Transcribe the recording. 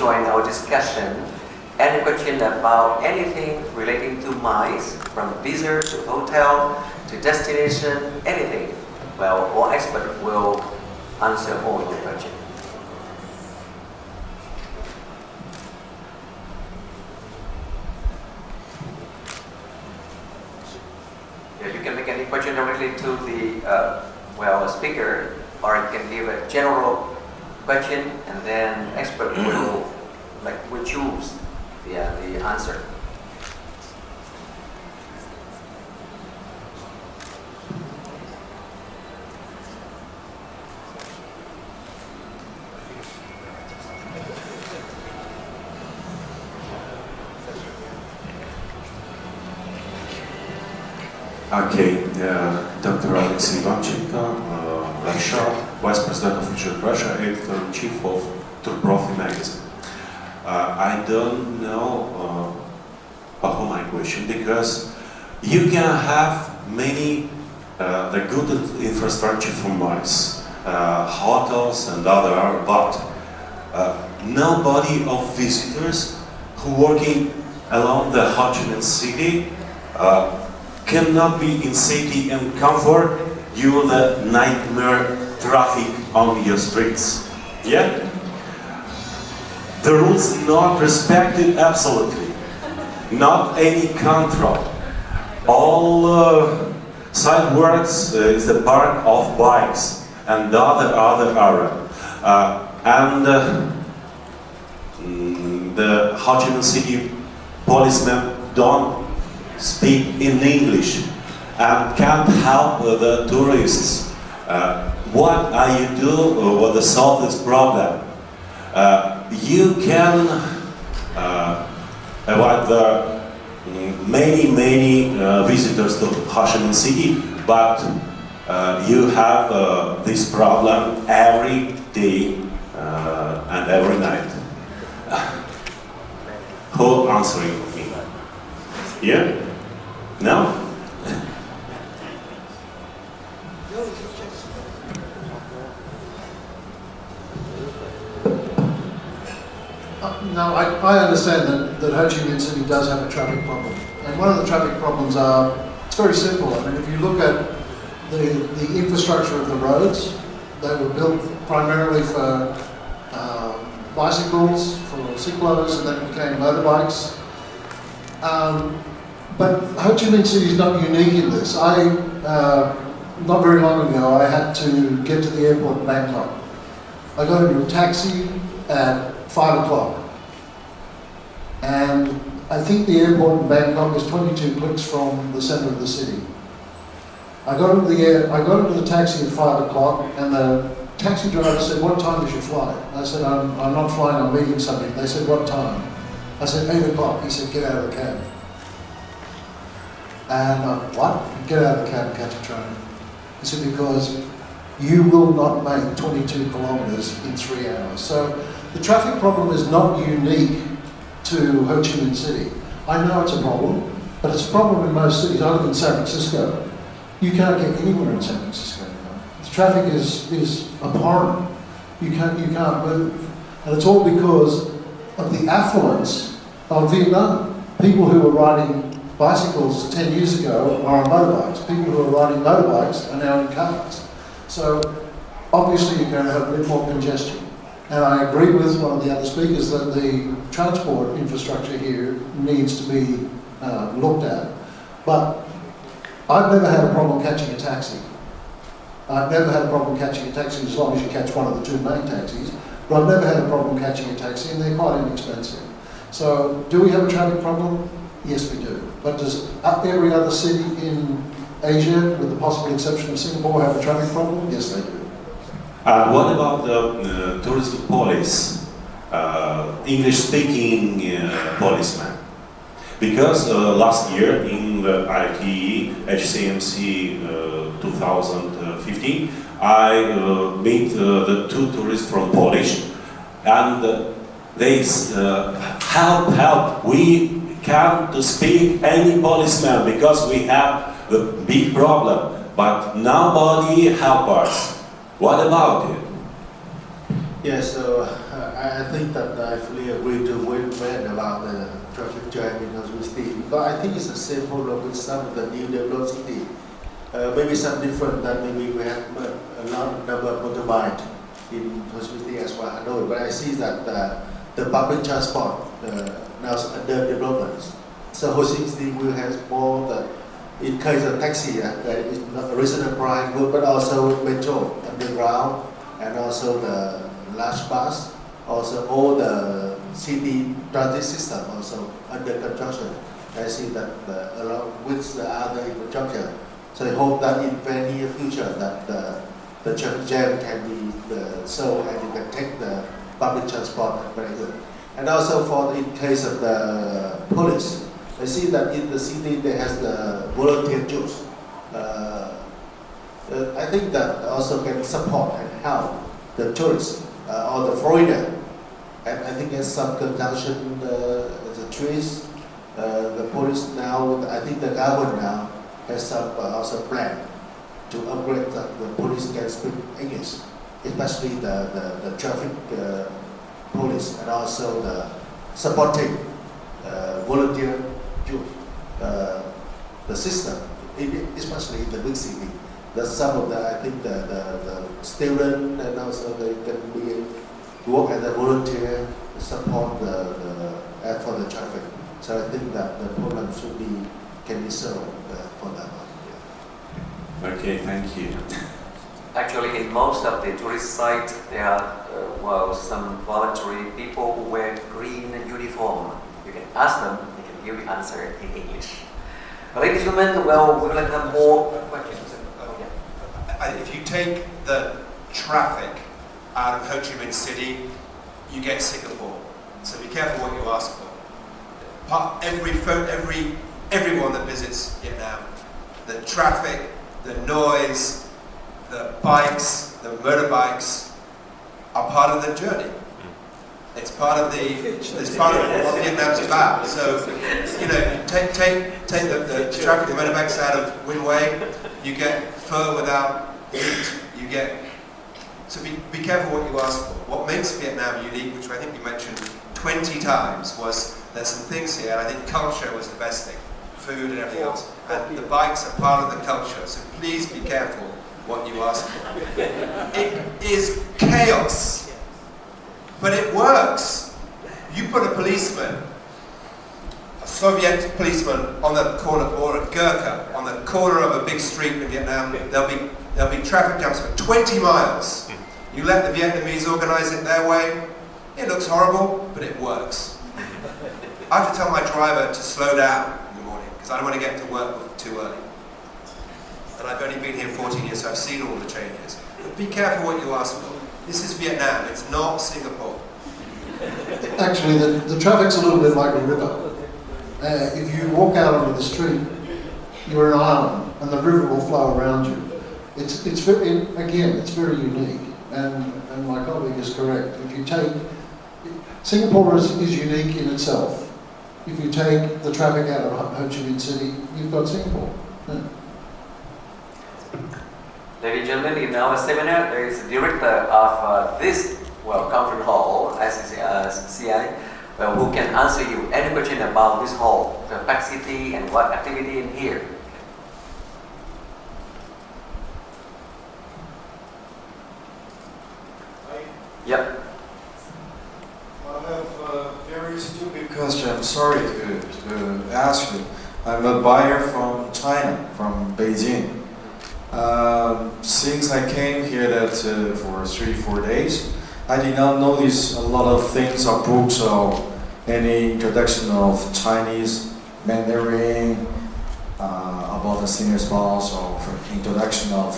join our discussion. Any question about anything relating to MICE, from visa to hotel to destination, anything? Well, our expert will answer all your questions. You can make any question directly to the speaker, or you can give a general question, and then expert will choose the answer. Okay, Dr. Alexey Ivanchenko, Russia, Vice President of Future Russia, Editor-in-Chief of Turprofy magazine. I don't know about my question, because you can have many the good infrastructure from MICE, hotels and other, but nobody of visitors who working along the Ho Chi Minh City cannot be in safety and comfort due to the nightmare traffic on your streets. Yeah? The rules not respected absolutely. Not any control. All side works is the part of bikes and other area. The Ho Chi Minh City policemen don't speak in English and can't help the tourists. What are you do to solve this problem? You can avoid the many visitors to Ho Chi Minh City, but you have this problem every day and every night. Who answering me? Yeah? No? No, I understand that Ho Chi Minh City does have a traffic problem. And one of the traffic problems are, it's very simple. I mean, if you look at the infrastructure of the roads, they were built primarily for bicycles, for cyclos, and then became motorbikes. But Ho Chi Minh City is not unique in this. Not very long ago, I had to get to the airport in Bangkok. I got into a taxi at 5 o'clock. And I think the airport in Bangkok is 22 clicks from the center of the city. I got into the taxi at 5 o'clock, and the taxi driver said, "What time is your flight?" I said, I'm not flying, I'm meeting somebody. They said, "What time?" I said, 8 o'clock. He said, "Get out of the cab." And what? Get out of the cab and catch a train. He said, "Because you will not make 22 kilometers in 3 hours." So the traffic problem is not unique to Ho Chi Minh City. I know it's a problem, but it's a problem in most cities. I live in San Francisco. You can't get anywhere in San Francisco now. The traffic is abhorrent. You can't move. And it's all because of the affluence of Vietnam. People who were riding bicycles 10 years ago are on motorbikes. People who are riding motorbikes are now in cars. So obviously you're going to have a bit more congestion. And I agree with one of the other speakers that the transport infrastructure here needs to be looked at. But I've never had a problem catching a taxi. I've never had a problem catching a taxi as long as you catch one of the two main taxis. But I've never had a problem catching a taxi, and they're quite inexpensive. So do we have a traffic problem? Yes, we do. But does every other city in Asia, with the possible exception of Singapore, have a traffic problem? Yes, they do. What about the tourist police, English-speaking policemen? Because last year in the ITE HCMC 2015, I met the two tourists from Polish, and they help, we can't speak any policeman because we have a big problem, but nobody help us. What about it? Yes, so I think that I fully agree to what Ben about the traffic jam in Ho Chi Minh City. Because I think it's the same problem with some of the new developed city. Maybe some different that maybe we have a lot of number of motorbike in Ho Chi Minh City as well. I know, but I see that the public transport now is under development. So Ho Chi Minh City will have more in case of taxi, that is not a reasonable price, but also metro, underground, and also the large bus, also all the city transit system also under construction. I see that along with the other infrastructure. So I hope that in very near future that the traffic jam can be solved and you can take the public transport very good. And also for in case of the police, I see that in the city they has the volunteer jobs. I think that also can support and help the tourists or the foreigner. And I think there's some conjunction the trees. The police now, I think the government now has some also plan to upgrade that the police can speak English, especially the traffic police and also the supporting volunteer the system, especially in the big city. That some of I think the student and also they can be work as a volunteer support for the traffic. So I think that the problem can be solved for that one. Okay, thank you. Actually, in most of the tourist sites, there are some voluntary people who wear green uniform. You can ask them, they can give you answer in English. Ladies and gentlemen, we will have more questions. If you take the traffic out of Ho Chi Minh City, you get Singapore. So be careful what you ask for. Everyone that visits Vietnam, the traffic, the noise, the bikes, the motorbikes are part of the journey. It's part of what Vietnam's about. So, you know, take the traffic, the motorbikes out of Nguyen Huai, you get pho without meat. You get so be careful what you ask for. What makes Vietnam unique, which I think we mentioned 20 times, was there's some things here, and I think culture was the best thing, food and everything else. And the bikes are part of the culture. So please be careful what you ask for. It is chaos. But it works. You put a policeman, a Soviet policeman on the corner, or a Gurkha on the corner of a big street in Vietnam, there'll be traffic jams for 20 miles. You let the Vietnamese organize it their way, it looks horrible, but it works. I have to tell my driver to slow down in the morning, because I don't want to get to work too early. And I've only been here 14 years, so I've seen all the changes. But be careful what you ask for. This is Vietnam, it's not Singapore. Actually, the traffic's a little bit like a river. If you walk out onto the street, you're an island, and the river will flow around you. It's very unique, and my colleague is correct. If you take Singapore is unique in itself. If you take the traffic out of Ho Chi Minh City, you've got Singapore. Yeah. Ladies and gentlemen, in our seminar, there is a director of this conference hall, SCCI, who can answer you any question about this hall, the capacity and what activity in here. Yep. I have a very stupid question. I'm sorry to ask you. I'm a buyer from China, from Beijing. Since I came here for 3-4 days, I did not notice a lot of things or books or any introduction of Chinese Mandarin about the senior spouse or introduction of